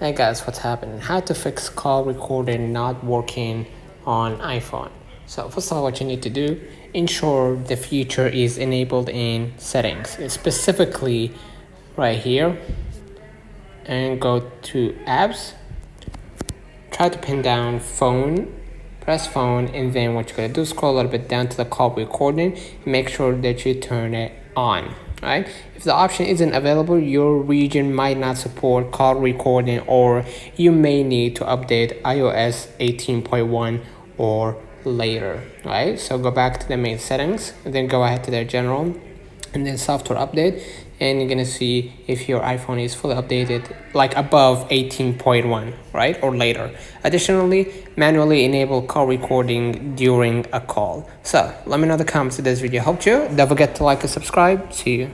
Hey guys, what's happening? How to fix call recording not working on iPhone. So first of all, what you need to do, ensure the feature is enabled in settings, specifically right here, and go to apps, try to pin down phone, press phone, and then what you're gonna do, scroll a little bit down to the call recording, make sure that you turn it on. Right? If the option isn't available, your region might not support call recording, or you may need to update iOS 18.1 or later. Right? So go back to the main settings and then go ahead to their general and then software update, and you're gonna see if your iPhone is fully updated, like above 18.1, right, or later. Additionally, manually enable call recording during a call. So let me know in the comments if this video helped you. Don't forget to like and subscribe. See you.